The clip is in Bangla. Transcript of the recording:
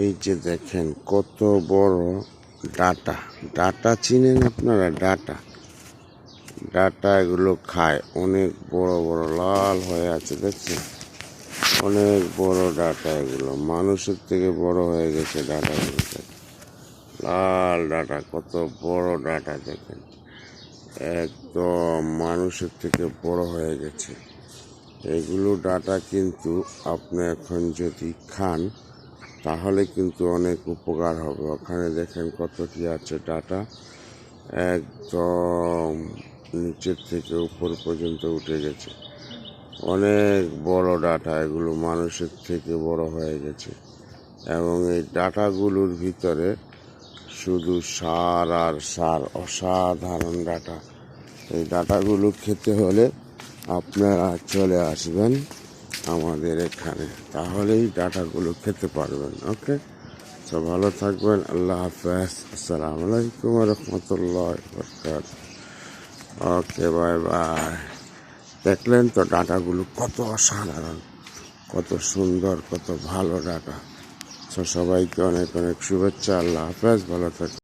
এই যে দেখেন কত বড় ডাটা। ডাটা চিনেন আপনারা? ডাটা ডাটা এগুলো খায়, অনেক বড় বড় লাল হয়ে আছে দেখছেন, অনেক বড় ডাটা। এগুলো মানুষের থেকে বড় হয়ে গেছে ডাটাগুলো। লাল ডাটা, কত বড় ডাটা দেখেন, একদম মানুষের থেকে বড় হয়ে গেছে। এগুলো ডাটা কিন্তু আপনি এখন যদি খান তাহলে কিন্তু অনেক উপকার হবে। ওখানে দেখেন কত কি আছে ডাটা, একদম নিচের থেকে উপর পর্যন্ত উঠে গেছে, অনেক বড় ডাটা। এগুলো মানুষের থেকে বড় হয়ে গেছে এবং এই ডাটাগুলোর ভিতরে শুধু সার আর সার, অসাধারণ ডাটা। এই ডাটাগুলো খেতে হলে আপনারা চলে আসবেন আমাদের এখানে, তাহলেই ডাটাগুলো খেতে পারবেন। ওকে, তো ভালো থাকবেন, আল্লাহ হাফেজ, আসসালামু আলাইকুম রহমতুল্লাহ বরকাত। ওকে, বাই বাই। দেখলেন তো ডাটাগুলো কত অসাধারণ, কত সুন্দর, কত ভালো ডাটা। তো সবাইকে অনেক অনেক শুভেচ্ছা, আল্লাহ হাফেজ, ভালো থাকবেন।